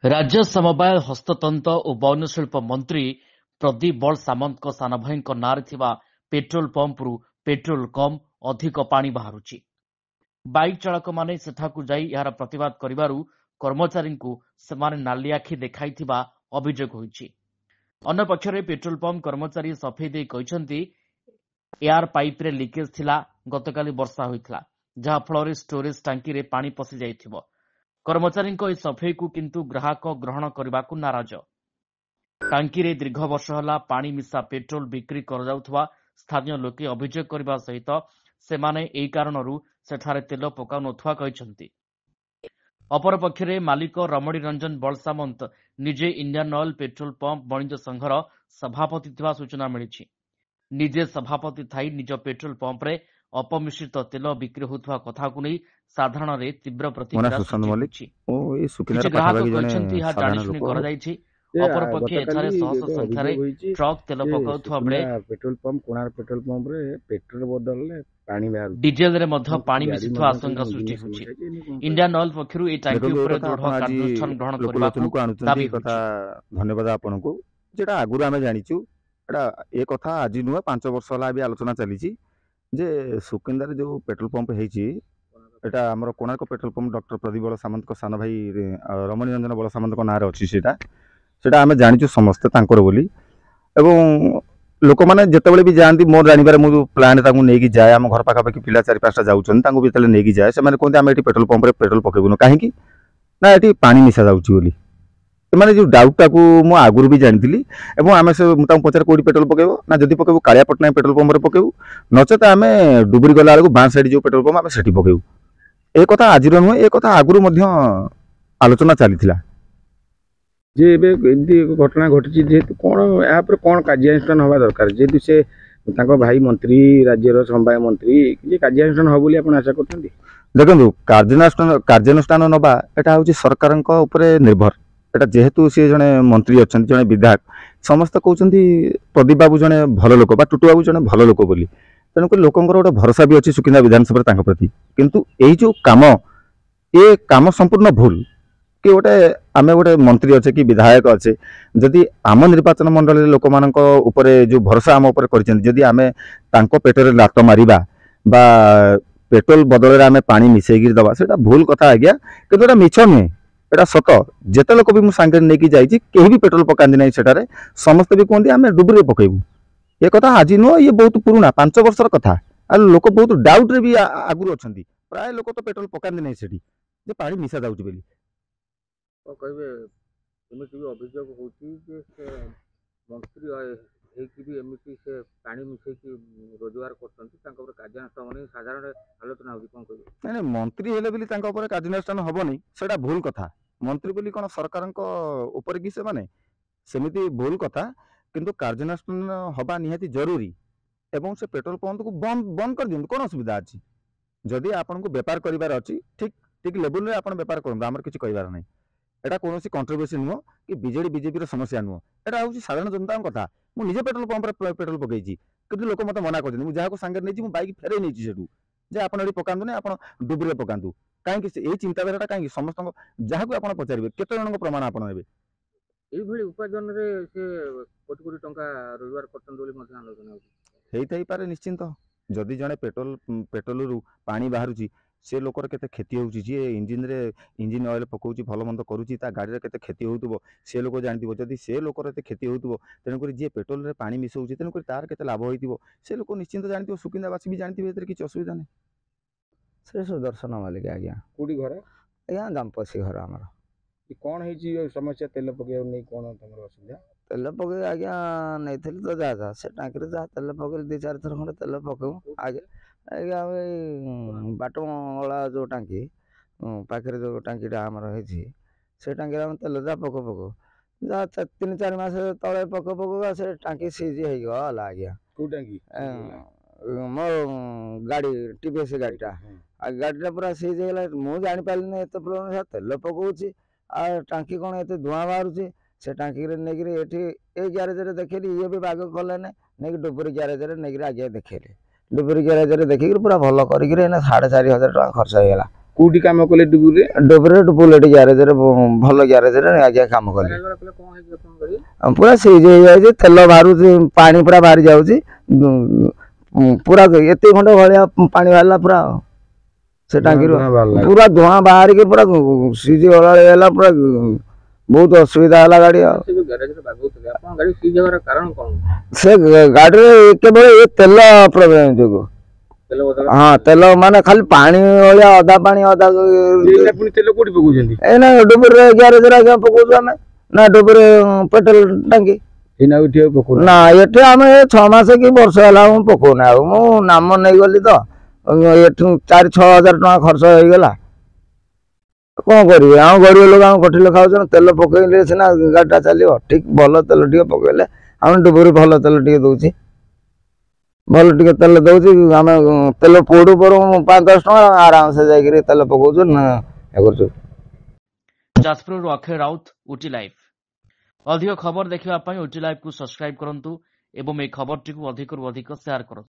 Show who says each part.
Speaker 1: राज्य समवाय हस्ततंत्र और बयनशिल्प मंत्री प्रदीप बल सामंत सान भाई नाँ पेट्रोल पंपरू पेट्रोल कम अधिक पानी बाहरुछि। बाइक चालक माने सेठाकु जाई यार प्रतिवाद करिबारु कर्मचारी सेमाने नाली आखि देखाइथिबा अभियोग होइछि। अन्य पक्षरे पेट्रोल पंप कर्मचारी सफेई दे कहिसंती एयर पाइप रे लीकेज थिला। गतकाली वर्षा होइथिला जहा फଳରେ स्टोरेज टांकी रे पानी पसि जाइथिबो। कर्मचारी सफेई को किंतु ग्राहक ग्रहण करने नाराज। टांकी रे दीर्घ वर्ष होला पानी मिसा पेट्रोल बिक्री कर स्थानीय लोके अभियोग करने सहित सेमाने एई कारणरू सेठारे तेल पकाउ नथुवा कहिसंती। अपरपक्षरे मालिक रमणी रंजन बलसामंत निजे इंडियन ऑयल पेट्रोल पंप वाणिज्य संघर सभापति थिबा सूचना मिली। निजे सभापति थाई निज पेट्रोल पंप रे अपमिश्रित तेल बिक्री होता कथा को नहीं साधारण तीव्र प्रतिक्रिया ग्राहक कहते अपरपक्षे एठारे शह शह संख्यार ट्रक तेल पकाउथुवा बेले
Speaker 2: petrol pump Konark petrol pump रे पेट्रोल बदल पानी बाहर
Speaker 1: डीजेल रे मध्य पानी मिसिथुवा आशंका सृष्टि होछि। इंडियन ऑयल पक्षरु ए टांकी ऊपर दृढ़ कार्यानुष्ठान ग्रहण करबाकू दाबी
Speaker 2: कथा। धन्यवाद आपनको जेटा आगुरु आमे जानिचु एटा ए कथा आज नुह 5 वर्ष होला भी आलोचना चली जे सुकिंदार जो पेट्रोल पंप हेछि एटा हमर Konark petrol pump doctor Pradeep बल सामंत को सान भाई रमणी रंजन बल सामंत को नारे अछि। सेटा आमे जानिचु समस्त तांकर बोली एवं लोक माने जेतेबेले भी जानती मोर जानिबारे मु प्लान ताकू नेकी जाय हम घर पाखा पाखी पिला 4-5टा जाउछन तांको बितले नेकी जाय से माने कोनते आमे एटी पेट्रोल पंप रे पेट्रोल पकेबुनो काहेकि ना एटी पानी मिसा जाउची बोली माने जो डाउट टाकू मु आगुरु भी जानिथिली एवं आमे से मु तांको पचार कोडी पेट्रोल पकेबो ना जदी पकेबो कालिया पटना पेट्रोल पंप रे पकेबो नचेत आमे डुबुरी गला बेलू बां साइड जो पेट्रोल पंप आमे सेठी पकेबो। ए कथा आजिर नुह ए कथा आगुरु मध्य आलोचना चलीथिला जे एबे एमती घटना घटी जेहेतु कौन या कौन कार्यानुष्ठान हवा दरकार जेहेतु से भाई मंत्री राज्यर समवाय मंत्री कार्यानुष्ठान हम बोली आप आशा करते। देखो कार्यानुष्ठान नवा एटा हूँ सरकार निर्भर एटा जेहेतु सी जड़े मंत्री अच्छा जड़े विधायक समस्त कहते प्रदीप बाबू जड़े भल लोक टुटू बाबू जड़े भल लोक बोली तेणुक लोकंर गोटे भरोसा भी अच्छी सुकिंदा विधानसभा प्रति किंतु यही जो काम संपूर्ण भूल कि गोटे आम गोटे मंत्री अच्छे कि विधायक अच्छे जदि आम निर्वाचन मंडल लोक मान जो भरोसा आम जदि आम पेटर लात मारिबा बा पेट्रोल बदल आम पानी मिसेक दबा से भूल कथा आज्ञा किंतु एटा मिछ नुहे एटा सत जेते लोक भी मुझे नहीं जाइए कहीं भी पेट्रोल पकाती ना सेठारे समस्ते भी कहते आम डुबुरी पकेबू ये कथा आज नुह ये बहुत पुराना 5 वर्षर कथा लोक बहुत डाउट रे भी आगुरी अच्छा प्राय लोक तो पेट्रोल पकाती ना सेठी पानी मिसा जाउची बोली कहे एमती भी अभियोग होती मंत्री भी एमती से पानी मिसेक रोजगार कर साधारण आलोचना होती नहीं मंत्री हेले बोली कार्यानुष्ठान हेनी से भूल कथा मंत्री बोली कौन सरकार कि से माने सेमिति भूल कथा किंतु कार्यानुष्ठान हवा निहाती जरूरी एवं से पेट्रोल पंप को बंद कर दियंतु कौन असुविधा अच्छी जदि आपन को व्यापार करिवार अच्छी ठीक ठीक लेवल रे आपन व्यापार करंतु हमर किछि कहिवार नै एटा कोनोसी कंट्रोवर्सी नुह कि बीजेडी बीजेपी समस्या नुह एटा हूँ साधारण जनता कथा मु निजे पेट्रोल पंप रे पेट्रोल पकईची किंतु लोक मत मना कर मुझे सांगे नहीं बाइक फेरे नहीं सेठू जे आपन एठी पकांतु नै आपन डुबुरे पकांतु कहीं ये चिंताधारा कहीं समस्त जहाँ को आप पचारे केते जन प्रमाण आप ये उपार्जन से कोटी कोटी टंका रोजगार करते निश्चिंत जदि जड़े पेट्रोल पानी बाहर से लोकर केते क्षति होउची जे इंजिन ऑयल पकाउची भल मंद करूची ता गाड़ी रे केते क्षति होउतबो से लोक जानथिबो जदि से लोकर एते क्षति होउतबो तेनकरी जे पेट्रोल रे पानी मिसौची तेनकरी तार केते लाभ होइतिबो से लोक निश्चिंत जानथिबो सुकिंदावासी भी जानथिबे एते किछ असुविधा नै।
Speaker 3: से सुदर्शन मालिक आज्ञा
Speaker 2: कोडी घर
Speaker 3: आज्ञा दामपसी घर हमर
Speaker 2: कौन है समस्या तेल पके नहीं कौन तुम असुविधा
Speaker 3: तेल पके आज्ञा नहीं तो जा से टांकी जा तेल पके 2-4 थर खंडे तेल पकेबू आगे आज्ञा बाटमला जो टांकी पाखे जो टांकीटा आमर है से टांकी आम तेल जा पको जा 3-4 मास तले पको से टांकी सीज होगा आज्ञा मो गाड़ी टीवीएस गाड़ीटा गाड़ीटा पूरा सीज होगा मुझे जापारे एत प्रोब्लेम तेल पकाऊँगी आ टांकी कौन एत धुआं बाहर से टांकी नहीं ग्यारेज देखेली ये भी बाग कले नहीं डुबुरी ग्यारेज नहीं आगे देखेली डुबुरी ग्यारेज देखिक पूरा भल कर 4,500 टका खर्च होगा
Speaker 4: କୋଉଠି କାମ କଲେ ଡୁବୁରିରେ?
Speaker 3: ଡୁବୁରିରେ ବୁଲେଟ୍ ଗ୍ୟାରେଜରେ ଭଲ ଗ୍ୟାରେଜରେ ଆଜ୍ଞା କାମ କଲି। ପୁରା ସିଜ୍ ହେଇଯାଇଛି, ତେଲ ବାହାରୁଛି, ପାଣି ପୁରା ବାହାରି ଯାଉଛି, ପୁରା ଏତେ ଖଣ୍ଡେ ଭଳିଆ ପାଣି ବାହାରିଲା ପୁରା ସେ ଟାଙ୍କିରୁ, ପୁରା ଧୂଆଁ ବାହାରିକି ପୁରା ସିଜ୍ ଓଳାଳି ହେଲା, ପୁରା ବହୁତ ଅସୁବିଧା ହେଲା ଗାଡି। ଆଉ ସେ ଗାଡିରେ କେବଳ ଏ ତେଲ ପ୍ରୋବ୍ଲେମ ଯୋଗୁ। ହଁ, ତେଲ ମାନେ ଖାଲି ପାଣି ଭଳିଆ, ଅଧା ପାଣି ଅଧା।
Speaker 4: ତେଲ କୋଉଠି ପକଉଛନ୍ତି?
Speaker 3: ଏଇନା ଡୁବୁରିରେ ଗ୍ୟାରେଜରେ ଆଜ୍ଞା ପକଉଛୁ ଆମେ, ନା ଡୁବୁରି ପେଟ୍ରୋଲ ଟାଙ୍କି ନା ଏଠି ଆମେ 6 ମାସ କି ବର୍ଷ ହେଲା ମୁଁ ପକଉନି। ଆଉ ମୁଁ ନାମ ନେଇଗଲି ତ, ଏଠୁ 4-6 ହଜାର ଟଙ୍କା ଖର୍ଚ୍ଚ ହେଇଗଲା। କଣ କରିବି, ଆମ ଗରିବ ଲୋକ, ଆମ କୋଠି ଲୋକ ଖାଉଛନ୍ତି, ତେଲ ପକେଇଲେ ସିନା ଗାଡ଼ିଟା ଚାଲିବ। ଠିକ ଭଲ ତେଲ ଟିକେ ପକେଇଲେ, ଆମେ ଡୁବୁରି ଭଲ ତେଲ ଟିକେ ଦଉଛି, ଭଲ ଟିକେ ତେଲ ଦଉଛି। ଆମେ ତେଲ ପୋଡୁ ପଡୁ 5-10 ଟଙ୍କା ଆରାମସେ ଯାଇକିରି ତେଲ ପକଉଛୁ ନା ଇଏ କରୁଛୁ।
Speaker 1: ଯାଜପୁରରୁ ଅକ୍ଷୟ ରାଉତ, ଓଟି ଲାଇଭ୍। ଅଧିକ ଖବର ଦେଖିବା ପାଇଁ ଓଟି ଲାଇଭ୍କୁ ସବସ୍କ୍ରାଇବ୍ କରନ୍ତୁ ଏବଂ ଏହି ଖବରଟିକୁ ଅଧିକରୁ ଅଧିକ ସେୟାର କରନ୍ତୁ।